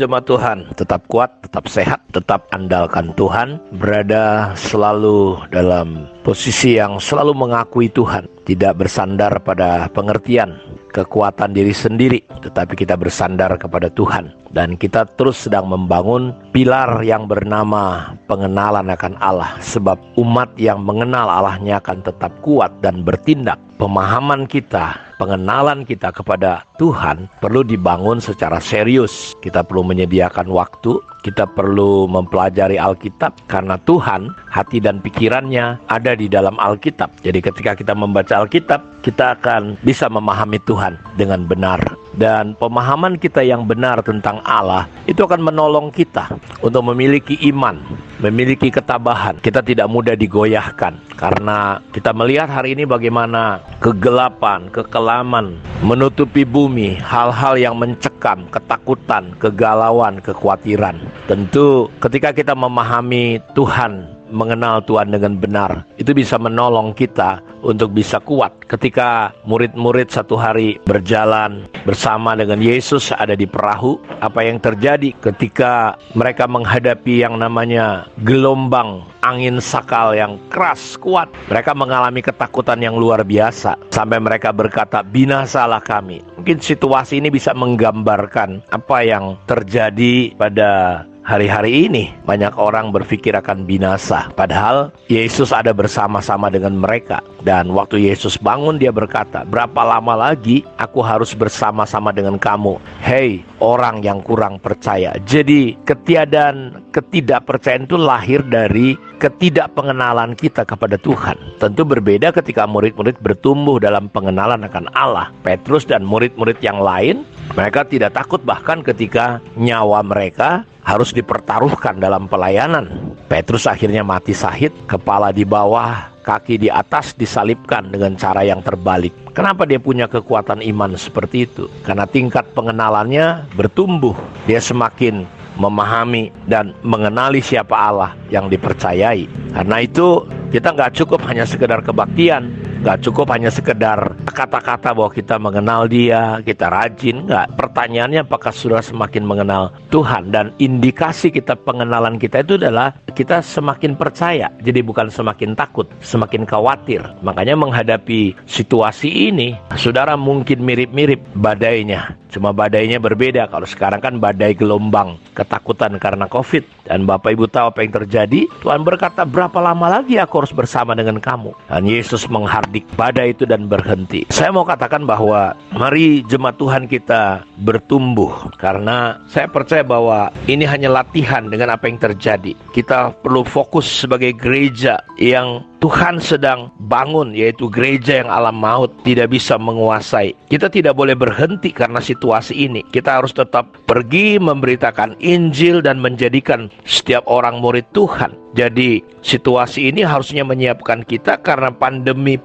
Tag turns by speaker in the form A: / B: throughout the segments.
A: jemaat Tuhan, tetap kuat, tetap sehat, tetap andalkan Tuhan, berada selalu dalam posisi yang selalu mengakui Tuhan, tidak bersandar pada pengertian kekuatan diri sendiri, tetapi kita bersandar kepada Tuhan. Dan kita terus sedang membangun pilar yang bernama pengenalan akan Allah, sebab umat yang mengenal Allahnya akan tetap kuat dan bertindak. Pemahaman kita, pengenalan kita kepada Tuhan perlu dibangun secara serius. Kita perlu menyediakan waktu, kita perlu mempelajari Alkitab, karena Tuhan, hati dan pikirannya ada di dalam Alkitab. Jadi ketika kita membaca Alkitab, kita akan bisa memahami Tuhan dengan benar. Dan pemahaman kita yang benar tentang Allah itu akan menolong kita untuk memiliki iman, memiliki ketabahan. Kita tidak mudah digoyahkan, karena kita melihat hari ini bagaimana kegelapan, kekelaman menutupi bumi, hal-hal yang mencekam, ketakutan, kegalauan, kekhawatiran. Tentu ketika kita memahami Tuhan, mengenal Tuhan dengan benar, itu bisa menolong kita untuk bisa kuat. Ketika murid-murid satu hari berjalan bersama dengan Yesus ada di perahu, apa yang terjadi ketika mereka menghadapi yang namanya gelombang angin sakal yang keras, kuat? Mereka mengalami ketakutan yang luar biasa, sampai mereka berkata, "Binasalah kami." Mungkin situasi ini bisa menggambarkan apa yang terjadi pada hari-hari ini. Banyak orang berpikir akan binasa, padahal Yesus ada bersama-sama dengan mereka. Dan waktu Yesus bangun, dia berkata, "Berapa lama lagi aku harus bersama-sama dengan kamu, hei orang yang kurang percaya?" Jadi ketidakpercayaan itu lahir dari ketidakpengenalan kita kepada Tuhan. Tentu berbeda ketika murid-murid bertumbuh dalam pengenalan akan Allah. Petrus dan murid-murid yang lain, mereka tidak takut bahkan ketika nyawa mereka harus dipertaruhkan dalam pelayanan. Petrus akhirnya mati syahid, kepala di bawah, kaki di atas, disalibkan dengan cara yang terbalik. Kenapa dia punya kekuatan iman seperti itu? Karena tingkat pengenalannya bertumbuh. Dia semakin memahami dan mengenali siapa Allah yang dipercayai. Karena itu kita nggak cukup hanya sekedar kebaktian, nggak cukup hanya sekedar kata-kata bahwa kita mengenal Dia, kita rajin. Nggak. Pertanyaannya, apakah sudah semakin mengenal Tuhan? Dan indikasi kita pengenalan kita itu adalah kita semakin percaya. Jadi bukan semakin takut, semakin khawatir. Makanya menghadapi situasi ini, saudara, mungkin mirip-mirip badainya. Cuma badainya berbeda. Kalau sekarang kan badai gelombang, ketakutan karena COVID. Dan Bapak Ibu tahu apa yang terjadi? Tuhan berkata, "Berapa lama lagi aku harus bersama dengan kamu?" Dan Yesus menghardik badai itu dan berhenti. Saya mau katakan bahwa mari jemaat Tuhan kita bertumbuh, karena saya percaya bahwa ini hanya latihan dengan apa yang terjadi. Kita perlu fokus sebagai gereja yang Tuhan sedang bangun, yaitu gereja yang alam maut tidak bisa menguasai. Kita tidak boleh berhenti karena situasi ini. Kita harus tetap pergi memberitakan Injil dan menjadikan setiap orang murid Tuhan. Jadi situasi ini harusnya menyiapkan kita, karena pandemi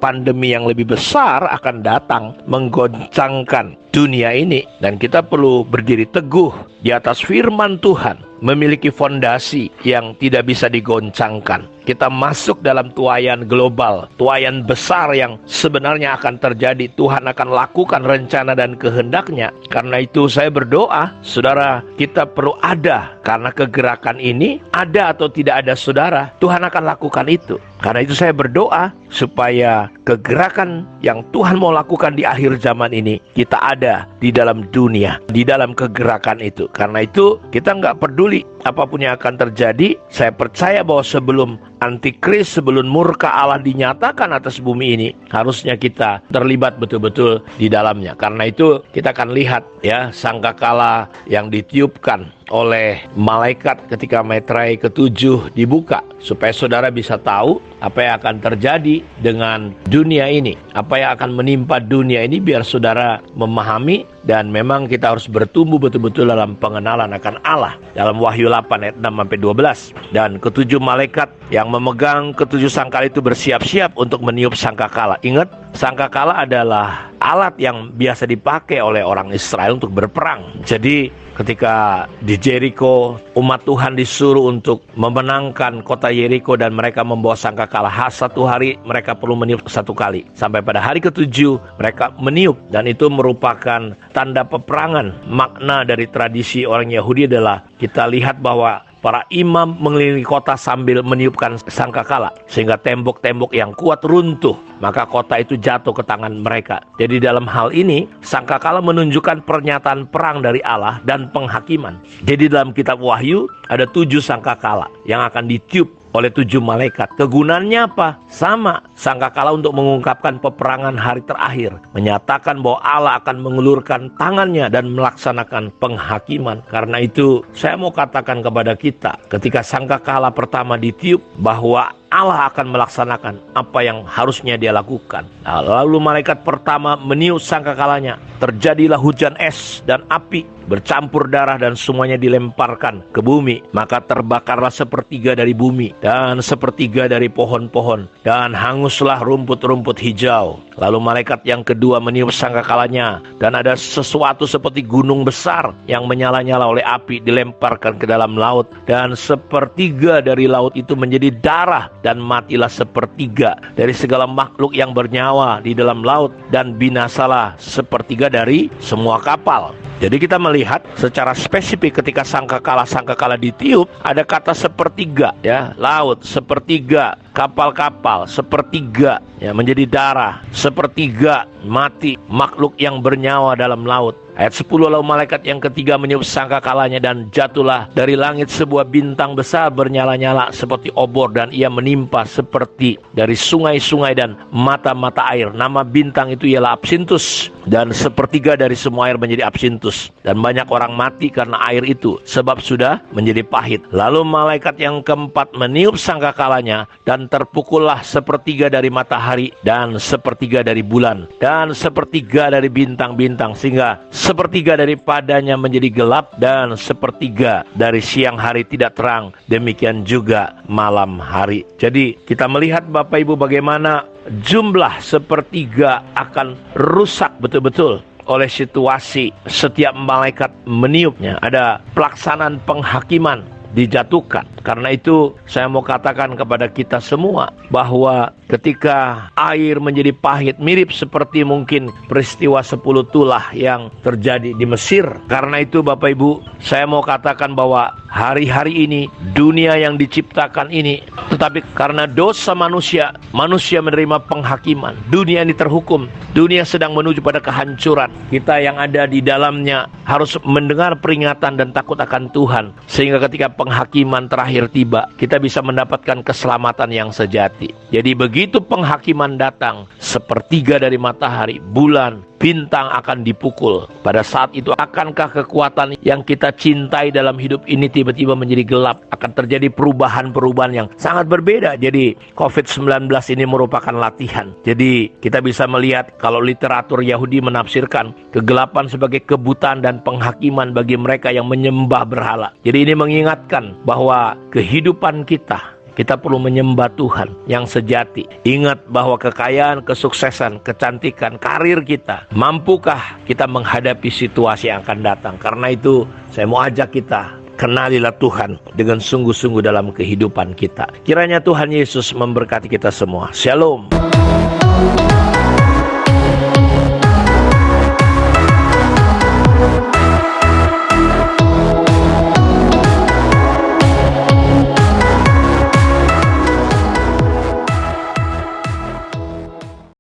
A: yang lebih besar akan datang menggoncangkan dunia ini. Dan kita perlu berdiri teguh di atas firman Tuhan, memiliki fondasi yang tidak bisa digoncangkan. Kita masuk dalam tuaian global, tuaian besar yang sebenarnya akan terjadi. Tuhan akan lakukan rencana dan kehendaknya. Karena itu saya berdoa, saudara, kita perlu ada. Karena kegerakan ini ada atau tidak ada saudara, Tuhan akan lakukan itu. Karena itu saya berdoa supaya kegerakan yang Tuhan mau lakukan di akhir zaman ini, kita ada di dalam dunia, di dalam kegerakan itu. Karena itu kita nggak peduli apapun yang akan terjadi. Saya percaya bahwa sebelum antikris, sebelum murka Allah dinyatakan atas bumi ini, harusnya kita terlibat betul-betul di dalamnya. Karena itu kita akan lihat ya, sangkakala yang ditiupkan oleh malaikat ketika meterai ketujuh dibuka, supaya saudara bisa tahu apa yang akan terjadi dengan dunia ini, apa yang akan menimpa dunia ini, biar saudara memahami. Dan memang kita harus bertumbuh betul-betul dalam pengenalan akan Allah. Dalam Wahyu 8 ayat 6-12. Dan ketujuh malaikat yang memegang ketujuh sangkala itu bersiap-siap untuk meniup sangkakala. Ingat, sangkakala adalah alat yang biasa dipakai oleh orang Israel untuk berperang. Jadi ketika di Jericho, umat Tuhan disuruh untuk memenangkan kota Jericho, dan mereka membawa sangkakala. Satu hari mereka perlu meniup satu kali. Sampai pada hari ketujuh mereka meniup, dan itu merupakan tanda peperangan. Makna dari tradisi orang Yahudi adalah kita lihat bahwa para imam mengelilingi kota sambil meniupkan sangkakala, sehingga tembok-tembok yang kuat runtuh, maka kota itu jatuh ke tangan mereka. Jadi dalam hal ini, sangkakala menunjukkan pernyataan perang dari Allah dan penghakiman. Jadi dalam kitab Wahyu ada 7 sangkakala yang akan ditiup oleh 7 malaikat. Kegunaannya apa? Sama, sangkakala untuk mengungkapkan peperangan hari terakhir, menyatakan bahwa Allah akan mengulurkan tangannya dan melaksanakan penghakiman. Karena itu saya mau katakan kepada kita, ketika sangkakala pertama ditiup, bahwa Allah akan melaksanakan apa yang harusnya dia lakukan. Nah, lalu malaikat pertama meniup sangkakalanya, terjadilah hujan es dan api bercampur darah dan semuanya dilemparkan ke bumi. Maka terbakarlah sepertiga dari bumi dan sepertiga dari pohon-pohon, dan hanguslah rumput-rumput hijau. Lalu malaikat yang kedua meniup sangkakalanya, dan ada sesuatu seperti gunung besar yang menyala-nyala oleh api dilemparkan ke dalam laut, dan sepertiga dari laut itu menjadi darah, dan matilah sepertiga dari segala makhluk yang bernyawa di dalam laut, dan binasalah sepertiga dari semua kapal. Jadi kita melihat secara spesifik ketika sangkakala ditiup, ada kata sepertiga, ya, laut, sepertiga kapal-kapal, sepertiga ya menjadi darah, sepertiga mati makhluk yang bernyawa dalam laut. Ayat 10, lalu malaikat yang ketiga meniup sangkakalanya, dan jatuhlah dari langit sebuah bintang besar bernyala-nyala seperti obor, dan ia menimpa seperti dari sungai-sungai dan mata-mata air. Nama bintang itu ialah Absintus, dan sepertiga dari semua air menjadi Absintus, dan banyak orang mati karena air itu, sebab sudah menjadi pahit. Lalu malaikat yang keempat meniup sangkakalanya, dan terpukullah sepertiga dari matahari, dan sepertiga dari bulan, dan sepertiga dari bintang-bintang, sehingga sepertiga daripadanya menjadi gelap, dan sepertiga dari siang hari tidak terang, demikian juga malam hari. Jadi kita melihat Bapak Ibu bagaimana jumlah sepertiga akan rusak betul-betul oleh situasi setiap malaikat meniupnya. Ada pelaksanaan penghakiman dijatuhkan. Karena itu saya mau katakan kepada kita semua bahwa ketika air menjadi pahit, mirip seperti mungkin peristiwa 10 tulah yang terjadi di Mesir. Karena itu Bapak Ibu, saya mau katakan bahwa hari-hari ini dunia yang diciptakan ini, tetapi karena dosa manusia, manusia menerima penghakiman. Dunia ini terhukum, dunia sedang menuju pada kehancuran. Kita yang ada di dalamnya harus mendengar peringatan dan takut akan Tuhan, sehingga ketika penghakiman terakhir tiba, kita bisa mendapatkan keselamatan yang sejati. Jadi begitu penghakiman datang, sepertiga dari matahari, bulan, bintang akan dipukul. Pada saat itu akankah kekuatan yang kita cintai dalam hidup ini tiba-tiba menjadi gelap? Akan terjadi perubahan-perubahan yang sangat berbeda. Jadi COVID-19 ini merupakan latihan. Jadi kita bisa melihat kalau literatur Yahudi menafsirkan kegelapan sebagai kebutaan dan penghakiman bagi mereka yang menyembah berhala. Jadi ini mengingatkan bahwa kehidupan kita perlu menyembah Tuhan yang sejati. Ingat bahwa kekayaan, kesuksesan, kecantikan, karir kita, mampukah kita menghadapi situasi yang akan datang? Karena itu saya mau ajak kita, kenalilah Tuhan dengan sungguh-sungguh dalam kehidupan kita. Kiranya Tuhan Yesus memberkati kita semua. Shalom.